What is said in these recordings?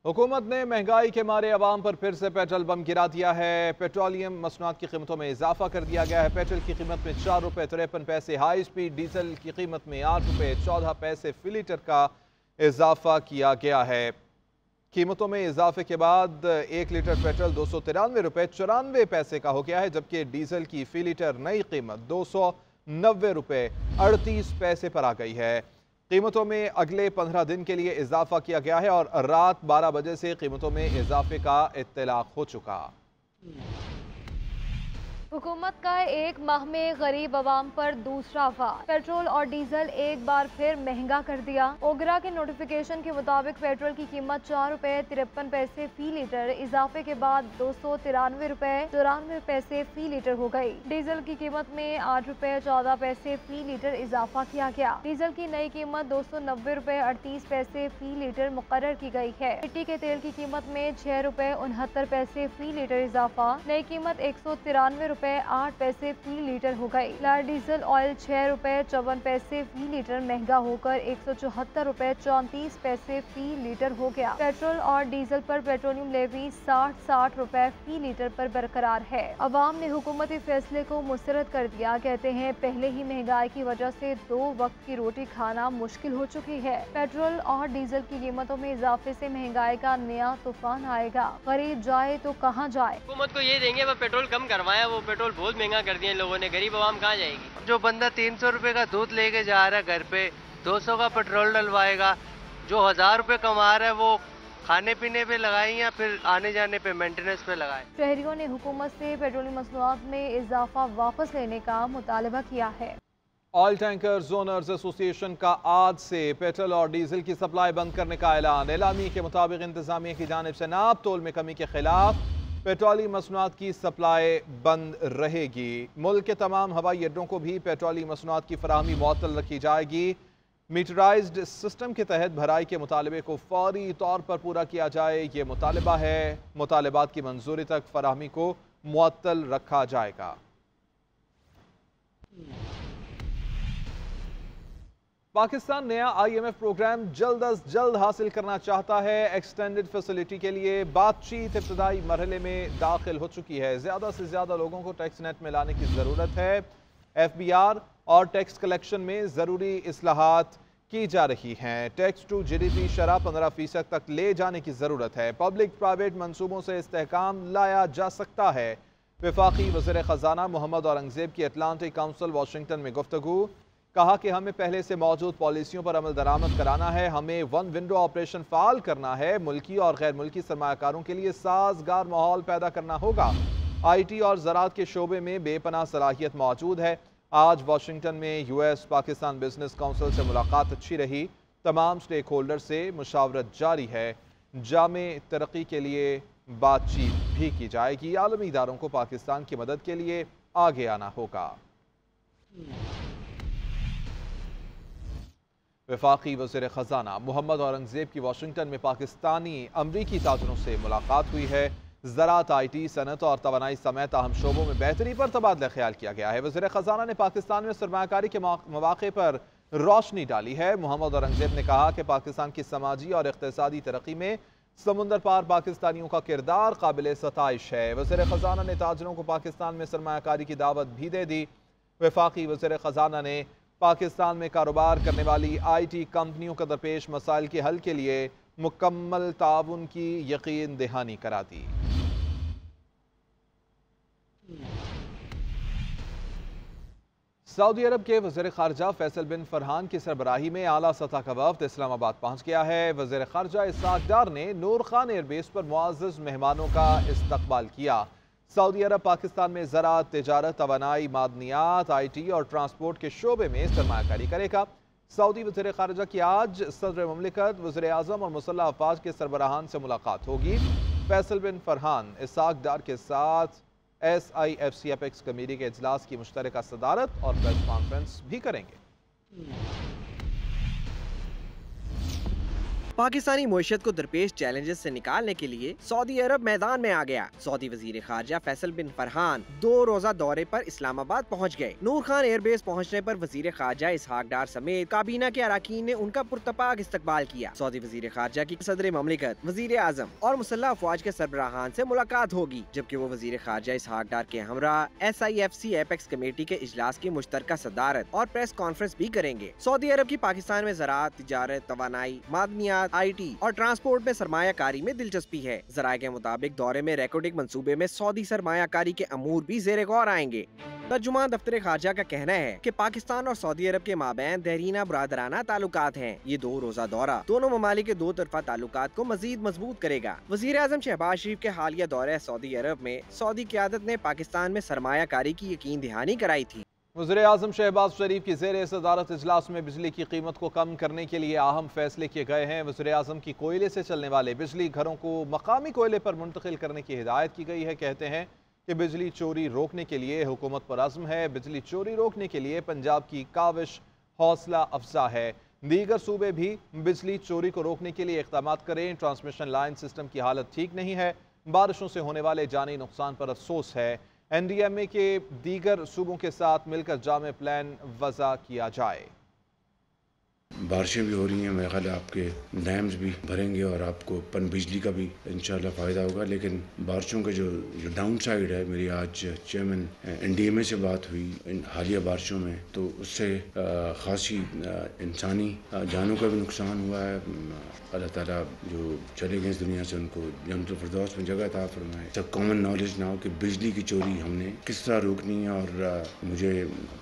हुकूमत ने महंगाई के मारे अवाम पर फिर से पेट्रोल बम गिरा दिया है। पेट्रोलियम मसनूआत की कीमतों में इजाफा कर दिया गया है। पेट्रोल की कीमत में 4 रुपये 53 पैसे, हाई स्पीड डीजल की कीमत में 8 रुपये 14 पैसे फी लीटर का इजाफा किया गया है। कीमतों में इजाफे के बाद 1 लीटर पेट्रोल 293 रुपये 94 पैसे का हो गया है, जबकि डीजल की फी लीटर नई कीमत 290 रुपये 38 पैसे पर आ गई है। कीमतों में अगले 15 दिन के लिए इजाफा किया गया है और रात 12 बजे से कीमतों में इजाफे का इत्तलाक हो चुका। हुकूमत का एक माह में गरीब आवाम पर दूसरा वार। पेट्रोल और डीजल एक बार फिर महंगा कर दिया। ओगरा के नोटिफिकेशन के मुताबिक पेट्रोल की कीमत 4 रुपये 53 पैसे फी लीटर इजाफे के बाद 293 रुपये 94 पैसे फी लीटर हो गई। डीजल की कीमत में 8 रुपये 14 पैसे फी लीटर इजाफा किया गया। डीजल की नई कीमत 290 रुपये 38 पैसे फी लीटर मुकर्रर की गई है। मिट्टी के तेल की कीमत में 6 रुपये 69 पैसे फी लीटर इजाफा। नई कीमत 193 रुपये 8 पैसे फी लीटर हो गई। लाल डीजल ऑयल 6 रुपये 54 पैसे फी लीटर महंगा होकर 174 रुपये 34 पैसे फी लीटर हो गया। पेट्रोल और डीजल पर पेट्रोलियम लेवी 60 रुपए फी लीटर पर बरकरार है। अवाम ने हुकूमती फैसले को मुस्तरद कर दिया। कहते हैं पहले ही महंगाई की वजह से 2 वक्त की रोटी खाना मुश्किल हो चुकी है। पेट्रोल और डीजल की कीमतों में इजाफे से महंगाई का नया तूफान आएगा। गरीब जाए तो कहाँ जाए। हुकूमत को ये देंगे वो पेट्रोल कम करवाया, वो पेट्रोल बहुत महंगा कर दिया लोगों ने। गरीब आवाम कहाँ जाएगी। जो बंदा 300 रुपए का दूध लेके जा रहा है घर पे 200 का पेट्रोल डलवाएगा। जो 1000 रुपए कमा रहा है वो खाने पीने पे लगाए या फिर आने जाने पे मेंटेनेंस पे लगाए। शहरियों ने हुकूमत से पेट्रोलियम मसनूआत में इजाफा वापस लेने का मुतालबा किया है। ऑयल टैंकर्स ओनर्स एसोसिएशन का आज से पेट्रोल और डीजल की सप्लाई बंद करने का ऐलान। एलामी के मुताबिक इंतजामिया की जानिब से नाप तोल में कमी के खिलाफ पेट्रोलियम मसनूआत की सप्लाई बंद रहेगी। मुल्क के तमाम हवाई अड्डों को भी पेट्रोलियम मसनूआत की फराहमी मुअत्तल रखी जाएगी। मीटराइज्ड सिस्टम के तहत भराई के मुतालबे को फौरी तौर पर पूरा किया जाए, ये मुतालबा है। मुतालबात की मंजूरी तक फराहमी को मुअत्तल रखा जाएगा। पाकिस्तान नया IMF प्रोग्राम जल्द अज जल्द हासिल करना चाहता है। एक्सटेंडेड फैसिलिटी के लिए बातचीत इब्तदाई मरहले में दाखिल हो चुकी है। ज़्यादा से ज़्यादा लोगों को टैक्स नेट में लाने की ज़रूरत है। FBR और टैक्स कलेक्शन में ज़रूरी इस्लाहात की जा रही हैं। टैक्स टू GDP शरह 15% तक ले जाने की ज़रूरत है। पब्लिक प्राइवेट मनसूबों से इस्तेहकाम लाया जा सकता है। वफाकी वज़ीर ख़जाना मोहम्मद औरंगज़ेब की अटलांटिक काउंसिल वाशिंगटन में गुफ्तगू। कहा कि हमें पहले से मौजूद पॉलिसियों पर अमल दरामद कराना है। हमें वन विंडो ऑपरेशन फाल करना है। मुल्की और गैर मुल्की सरमायाकारों के लिए साजगार माहौल पैदा करना होगा। IT और ज़राअत के शोबे में बेपनाह सलाहियत मौजूद है। आज वाशिंगटन में US पाकिस्तान बिजनेस काउंसिल से मुलाकात अच्छी रही। तमाम स्टेक होल्डर से मुशावरत जारी है। जामे तरक्की के लिए बातचीत भी की जाएगी। आलमी इदारों को पाकिस्तान की मदद के लिए आगे आना होगा। वफाकी वज़ीर ख़जाना मोहम्मद औरंगज़ेब की वाशिंगटन में पाकिस्तानी अमरीकी ताजरों से मुलाकात हुई है। ज़राअत, IT, सनत और तवानाई समेत अहम शोबों में बेहतरी पर तबादला ख्याल किया गया है। वज़ीर ख़जाना ने पाकिस्तान में सरमायाकारी के मौक़े पर रोशनी डाली है। मोहम्मद औरंगज़ेब ने कहा कि पाकिस्तान की समाजी और इक़्तिसादी तरक्की में समुंदर पार पाकिस्तानियों का किरदार काबिल सताइश है। वज़ीर ख़जाना ने ताजरों को पाकिस्तान में सरमायाकारी की दावत भी दे दी। वफाकी वज़ीर ख़जाना ने पाकिस्तान में कारोबार करने वाली IT कंपनियों का दरपेश मसाइल के हल के लिए मुकम्मल ताउन की यकीन दहानी करा दी। सऊदी अरब के वज़ीर ख़ारजा फैसल बिन फरहान की सरबराही में आला सतह का वफ़द इस्लामाबाद पहुँच गया है। वज़ीर ख़ारजा इसहाक़ डार ने नूर खान एयरबेस पर मुअज़्ज़ज़ मेहमानों का इस्तक़बाल किया। सऊदी अरब पाकिस्तान में ज़राअत, तिजारत, तवानाई, मादनियात, IT और ट्रांसपोर्ट के शोबे में सरमायाकारी करेगा। सऊदी वज़ीर ख़ारजा की आज सदर मुमलिकत, वज़ीर आज़म और मुसल्लह अफ़वाज के सरबराहान से मुलाकात होगी। फैसल बिन फरहान इसहाक़ डार के साथ SIFC अपेक्स कमेटी के इजलास की मुश्तरका सदारत और प्रेस कॉन्फ्रेंस भी करेंगे। पाकिस्तानी मईशत को दरपेश चैलेंजेस से निकालने के लिए सऊदी अरब मैदान में आ गया। सऊदी वजीर खारजा फैसल बिन फरहान 2 रोजा दौरे पर इस्लामाबाद पहुँच गए। नूर खान एयरबेस पहुँचने पर वजीर खारजा इसहाक डार समेत काबीना के अराकीन ने उनका पुरतपाक इस्तकबाल किया। सऊदी वजीर खारजा की सदर ममलिकत, वजीर आजम और मुसल्लह अफवाज के सरबराहान से मुलाकात होगी, जबकि वो वजीर खारजा इसहाक डार के हमरा SIFC एपेक्स कमेटी के इजलास की मुश्तरका सदारत और प्रेस कॉन्फ्रेंस भी करेंगे। सऊदी अरब की पाकिस्तान में ज़राअत, तिजारत, तवानाई, मादनियात, IT और ट्रांसपोर्ट में सरमायाकारी में दिलचस्पी है। ज़राए के मुताबिक दौरे में रेकॉर्डिंग मंसूबे में सऊदी सरमायाकारी के अमूर भी ज़ेरे गौर आएंगे। तर्जुमान दफ्तर खारजा का कहना है कि पाकिस्तान और सऊदी अरब के माबैन देरीना बरादराना ताल्लुकात हैं। ये 2 रोजा दौरा दोनों ममालिक के 2 तरफा ताल्लुकात को मजीद मजबूत करेगा। वजीर आजम शहबाज शरीफ के हालिया दौरे सऊदी अरब में सऊदी क़यादत ने पाकिस्तान में सरमायाकारी की यकीन दहानी कराई थी। वज़ीर आज़म शहबाज शरीफ की ज़ेर सदारत इजलास में बिजली की कीमत को कम करने के लिए अहम फैसले किए गए हैं। वज़ीर आज़म की कोयले से चलने वाले बिजली घरों को मकामी कोयले पर मुंतकिल करने की हिदायत की गई है। कहते हैं कि बिजली चोरी रोकने के लिए हुकूमत पर अज़्म है। बिजली चोरी रोकने के लिए पंजाब की काविश हौसला अफजा है। दीगर सूबे भी बिजली चोरी को रोकने के लिए इक़दाम करें। ट्रांसमिशन लाइन सिस्टम की हालत ठीक नहीं है। बारिशों से होने वाले जानी नुकसान पर अफसोस है। NDMA के दीगर सूबों के साथ मिलकर जामे प्लान वज़ा किया जाए। बारिशें भी हो रही हैं, मेरे ख्याल है आपके डैम्स भी भरेंगे और आपको पन बिजली का भी इंशाल्लाह फ़ायदा होगा। लेकिन बारिशों का जो डाउन साइड है, मेरी आज चेयरमैन NDMA से बात हुई इन हालिया बारिशों में, तो उससे ख़ासी इंसानी जानों का भी नुकसान हुआ है। अल्लाह ताला जो चले गए इस दुनिया से उनको जन्नतुल फिरदौस में जगह अता फरमाए। सब कॉमन नॉलेज ना हो कि बिजली की चोरी हमने किस तरह रोकनी है। और मुझे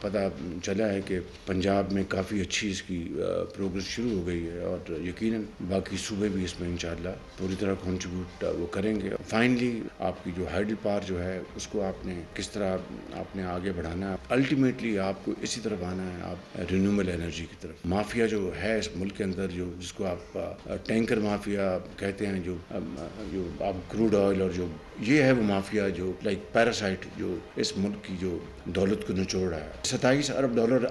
पता चला है कि पंजाब में काफ़ी अच्छी इसकी प्रोग्रेस शुरू हो गई है और यकीनन बाकी सूबे भी इसमें इंशाअल्लाह पूरी तरह कंट्रीब्यूट वो करेंगे। फाइनली आपकी जो हाइडल पावर जो है उसको आपने किस तरह आपने आगे बढ़ाना है। अल्टीमेटली आपको इसी तरफ आना है, आप रिन्यूएबल एनर्जी की तरफ। माफिया जो है इस मुल्क के अंदर, जो जिसको आप टैंकर माफिया कहते हैं, जो आप क्रूड ऑयल और जो ये है वो माफिया जो लाइक पैरासाइट जो इस मुल्क की जो दौलत को निचोड़ रहा है। 27 अरब डॉलर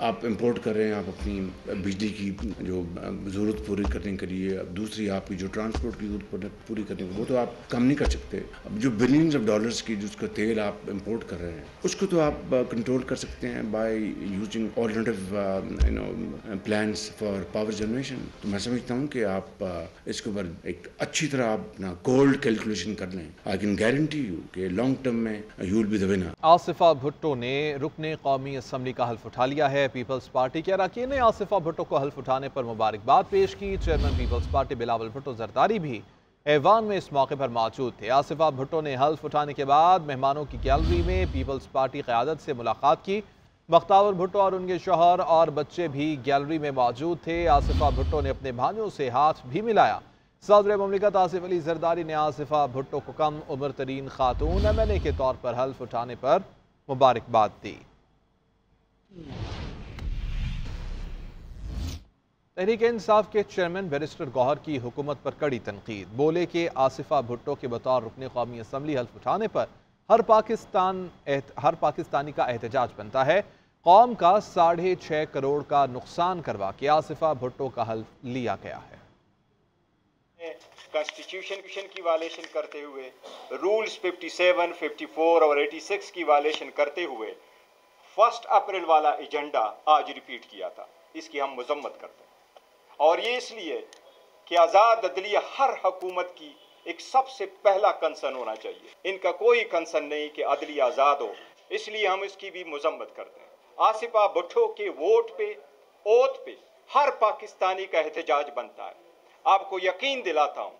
आप इंपोर्ट कर रहे हैं आप अपनी बिजली की जो ज़रूरत पूरी करने के लिए। अब दूसरी आपकी जो ट्रांसपोर्ट की ज़रूरत पूरी करने के, वो तो आप कम नहीं कर सकते। अब जो बिलियंस ऑफ डॉलर्स की जिसका तेल आप इंपोर्ट कर रहे हैं उसको तो आप कंट्रोल कर सकते हैं by using alternative plans for power generation. तो मैं समझता हूँ कि आप इसके ऊपर एक अच्छी तरह आप अपना कोल्ड कैलकुलेशन कर लें। आई कैन गारंटी यू कि लॉन्ग टर्म में you will be the winner. Asifa Bhutto ने रुकने कौमी असम्बली का हल्फ उठा लिया है। पीपल्स पार्टी के अरकान ने आसिफा भुट्टो को हल्फ उठाने पर मुबारकबाद पेश की। चेयरमैन पीपल्स पार्टी बिलावल भुट्टो जरदारी भी ऐवान में इस मौके पर मौजूद थे। आसिफा भुट्टो ने हल्फ उठाने के बाद मेहमानों की गैलरी में पीपल्स पार्टी क़यादत से मुलाकात की। बख्तावर भुट्टो और उनके शौहर और बच्चे भी गैलरी में मौजूद थे। आसिफा भुट्टो ने अपने भाइयों से हाथ भी मिलाया। सदर ममलिकत आसिफ अली जरदारी ने आसिफा भुट्टो को कम उम्र तरीन खातून MNA के तौर पर हल्फ उठाने पर मुबारकबाद दी। तहरीक इंसाफ के चेयरमैन बैरिस्टर गौहर की हुकूमत पर कड़ी तनकीद। बोले कि आसिफा भुट्टो के बतौर रुकने कौमी असम्बली हल्फ उठाने पर हर पाकिस्तानी का एहतजाज बनता है। कौम का 6.5 करोड़ का नुकसान करवा के आसिफा भुट्टो का हल्फ लिया गया है। कॉन्स्टिट्यूशन की वायलेशन करते हुए, रूल्स 57, 54 और 86 की वायलेशन करते हुए 1 अप्रैल वाला एजेंडा आज रिपीट किया था। इसकी हम मजम्मत करते हैं और ये इसलिए कि आज़ाद अदलिया हर हुकूमत की एक सबसे पहला कंसर्न होना चाहिए। इनका कोई कंसर्न नहीं कि अदलिया आज़ाद हो, इसलिए हम इसकी भी मजम्मत करते हैं। आसिफा भुट्टो के वोट पे, ओथ पे हर पाकिस्तानी का एहतजाज बनता है। आपको यकीन दिलाता हूँ,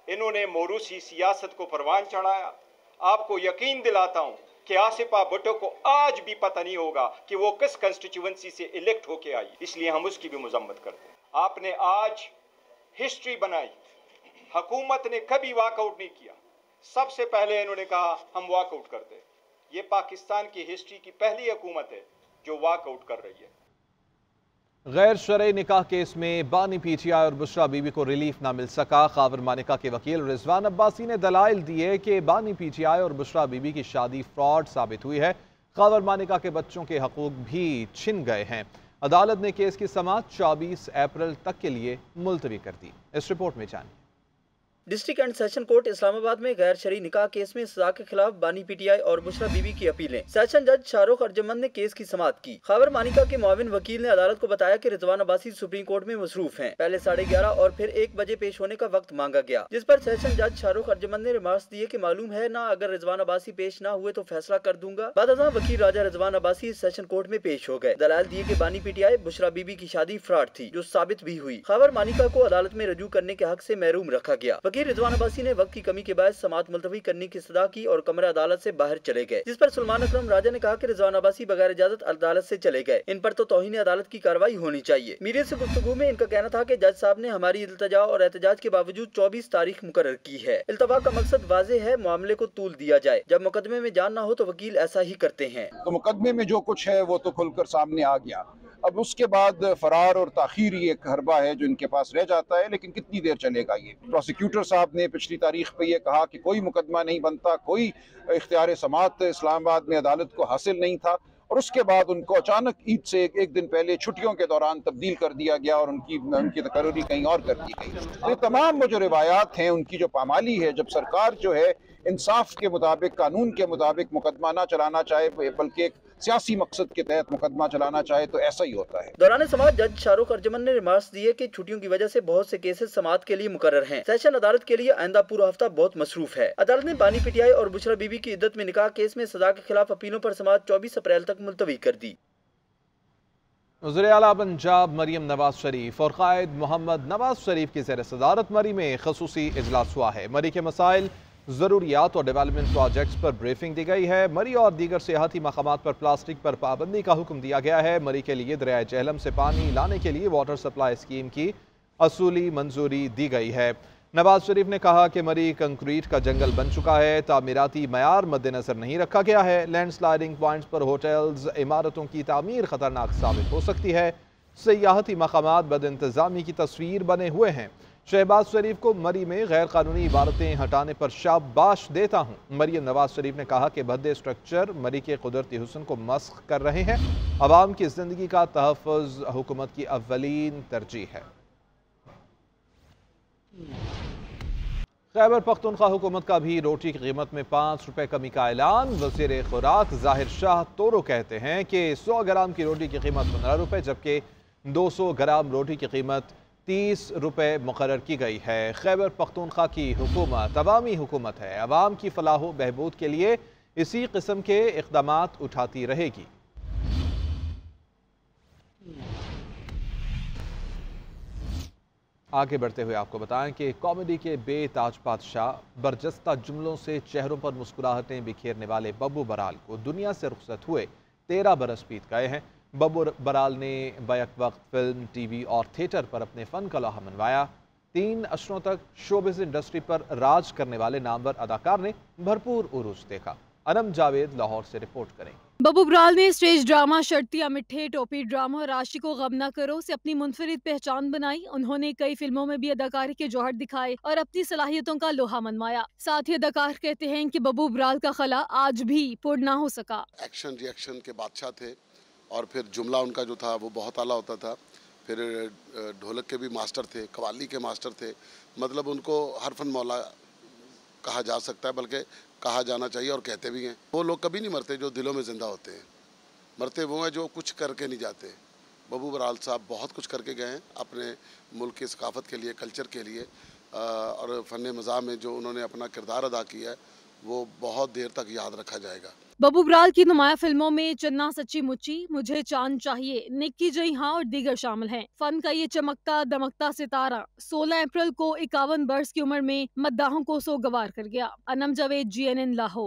इन्होंने मोरूसी सियासत को परवान चढ़ाया। आपको यकीन दिलाता हूँ कि आसिफा भुट्टो को आज भी पता नहीं होगा कि वो किस कंस्टिट्यूएंसी से इलेक्ट होके आई, इसलिए हम उसकी भी मजम्मत करते हैं। आपने आज हिस्ट्री बनाई, हुकूमत ने कभी वॉकआउट नहीं किया। सबसे पहले इन्होंने कहा हम वॉकआउट करते हैं। ये पाकिस्तान की हिस्ट्री की पहली हुकूमत है जो वॉकआउट कर रही है। गैर शरई निकाह केस में बानी PTI और बुशरा बीबी को रिलीफ ना मिल सका। खावर मानिका के वकील रिजवान अब्बासी ने दलाइल दिए कि बानी PTI और बुशरा बीबी की शादी फ्रॉड साबित हुई है। खावर मानिका के बच्चों के हकूक भी छिन गए हैं। अदालत ने केस की समाअत 24 अप्रैल तक के लिए मुलतवी कर दी। इस रिपोर्ट में जानिए। District and session court Islamabad में गैर शरई निकाह केस में सजा के खिलाफ बानी पीटीआई और बुशरा बीबी की अपीलें। सेशन जज शाहरुख अर्जमंद ने केस की समाअत की। खैबर मानिका के मुआविन वकील ने अदालत को बताया कि रिजवान अब्बासी सुप्रीम कोर्ट में मसरूफ हैं। पहले 11:30 और फिर 1 बजे पेश होने का वक्त मांगा गया, जिस पर सेशन जज शाहरुख अर्जमंद ने रिमार्क्स दिए कि मालूम है ना, अगर रिजवान अब्बासी पेश न हुए तो फैसला कर दूंगा। बादशाह वकील राजा रिजवान अब्बासी सेशन कोर्ट में पेश हो गए। दलाल दिए कि बानी पीटीआई बुशरा बीबी की शादी फ्रॉड थी, जो साबित भी हुई। खैबर मानिका को अदालत में रजू करने के हक से महरूम रखा गया। वकील रिजवान अब्बासी ने वक्त की कमी के बाद समाअत मुलतवी करने की सदा की और कमरा अदालत से बाहर चले गए, जिस पर सुलेमान अकरम राजा ने कहा कि रिजवान अब्बासी बगैर इजाजत अदालत से चले गए, इन पर तो तौहीन अदालत की कार्रवाई होनी चाहिए। मीडिया से गुफ्तगू में इनका कहना था कि जज साहब ने हमारी इल्तजा और एहतजाज के बावजूद 24 तारीख मुकर्रर की है। इल्तवा का मकसद वाज़ेह है, मामले को तूल दिया जाए। जब मुकदमे में जान न हो तो वकील ऐसा ही करते हैं। तो मुकदमे में जो कुछ है वो तो खुलकर सामने आ गया। अब उसके बाद फरार और ताखीर ही एक हरबा है जो इनके पास रह जाता है, लेकिन कितनी देर चलेगा ये। प्रोसिक्यूटर साहब ने पिछली तारीख पे ये कहा कि कोई मुकदमा नहीं बनता, कोई इख्तियार समाअत इस्लामाबाद में अदालत को हासिल नहीं था, और उसके बाद उनको अचानक ईद से एक दिन पहले छुट्टियों के दौरान तब्दील कर दिया गया और उनकी तकर्री कहीं और कर दी गई। तो ये तमाम वो जो रिवायात हैं, उनकी जो पामाली है, जब सरकार जो है इंसाफ के मुताबिक, कानून के मुताबिक मुकदमा ना चलाना चाहे बल्कि एक सियासी मकसद के तहत मुकदमा चलाना चाहे, तो ऐसा ही होता है। दौरान समाअत जज शाहरुख अर्जमन ने रिमार्क्स दिए कि छुट्टियों की वजह से बहुत से केसेस समाअत के लिए मुकर्रर हैं। सेशन अदालत के लिए आइंदा पूरा हफ्ता बहुत मसरूफ है। अदालत ने बानी पीटीआई और बुशरा बीबी की इद्दत में निकाह केस में सजा के खिलाफ अपीलों पर समाअत 24 अप्रैल तक मुलतवी कर दी। वज़ीर आला पंजाब मरियम नवाज शरीफ और कायद मोहम्मद नवाज शरीफ की ज़ेर सदारत मरी में खसूसी इजलास हुआ है। मरी के मसाइल, ज़रूरियात और डेवलपमेंट प्रोजेक्ट्स पर ब्रीफिंग दी गई है। मरी और दीगर सियाहती मकामात पर प्लास्टिक पर पाबंदी का हुक्म दिया गया है। मरी के लिए दरिया जहलम से पानी लाने के लिए वाटर सप्लाई स्कीम की असूली मंजूरी दी गई है। नवाज शरीफ ने कहा कि मरी कंक्रीट का जंगल बन चुका है, तामीराती मयार मद्देनजर नहीं रखा गया है। लैंडस्लाइडिंग पॉइंट्स पर होटल्स, इमारतों की तामीर खतरनाक साबित हो सकती है। सियाहती मकामात बदइंतजामी की तस्वीर बने हुए हैं। शहबाज शरीफ को मरी में गैर कानूनी इमारतें हटाने पर शाबाश देता हूँ। मरियम नवाज शरीफ ने कहा कि भद्दे स्ट्रक्चर मरी के कुदरती हुस्न को मस्ख कर रहे हैं। अवाम की जिंदगी का तहफ़्फ़ुज़ हुकूमत की अव्वलीन तरजीह है। खैबर पख्तूनख्वा हुकूमत का भी रोटी की कीमत में 5 रुपए कमी का ऐलान। वज़ीर खुराक ज़ाहिर शाह तोरो कहते हैं कि 100 ग्राम की रोटी की कीमत 15 रुपए, जबकि 200 ग्राम रोटी की कीमत 30 रुपए मुकर्रर की गई है। खैबर पख्तूनख्वा की हुकूमत अवामी हुकूमत है। अवाम की फलाह बहबूद के लिए इसी किस्म के इक़दामात उठाती रहेगी। आगे बढ़ते हुए आपको बताएं कि कॉमेडी के बेताज बादशाह बरजस्ता जुमलों से चेहरों पर मुस्कुराहटें बिखेरने वाले बब्बू बराल को दुनिया से रुखसत हुए 13 बरस बीत गए हैं। बब्बू बराल ने बैक वक्त फिल्म, टीवी और थिएटर पर अपने फ़न का लोहा मनवाया। 3 अशरों तक शोबिज़ इंडस्ट्री पर राज करने वाले नामवर अदाकार ने भरपूर उरूज देखा। अनम जावेद लाहौर से रिपोर्ट करेंगे। बब्बू बराल ने स्टेज ड्रामा शर्तिया मिठे, टोपी ड्रामा और आशिक को गम न करो से अपनी मुनफरिद पहचान बनाई। उन्होंने कई फिल्मों में भी अदाकारी के जौहर दिखाए और अपनी सलाहियतों का लोहा मनवाया। साथ ही अदाकार कहते हैं कि बब्बू बराल का खला आज भी पुर ना हो सका। एक्शन रिएक्शन के बादशाह थे और फिर जुमला उनका जो था वो बहुत आला होता था। फिर ढोलक के भी मास्टर थे, कव्वाली के मास्टर थे। मतलब उनको हर फन मौला कहा जा सकता है, बल्कि कहा जाना चाहिए और कहते भी हैं। वो लोग कभी नहीं मरते जो दिलों में ज़िंदा होते हैं, मरते वो हैं जो कुछ करके नहीं जाते। बब्बू बराल साहब बहुत कुछ करके गए हैं अपने मुल्क की सकाफ़त के लिए, कल्चर के लिए, और फ़न मज़ाह में जो उन्होंने अपना किरदार अदा किया है वो बहुत देर तक याद रखा जाएगा। बब्बू बराल की नुमाया फिल्मों में चन्ना सच्ची मुच्ची, मुझे चांद चाहिए, निक्की जई हाँ और दीगर शामिल हैं। फन का ये चमकता दमकता सितारा 16 अप्रैल को 51 बरस की उम्र में मद्दाहों को सोगवार कर गया। अनम जावेद, GNN लाहौर।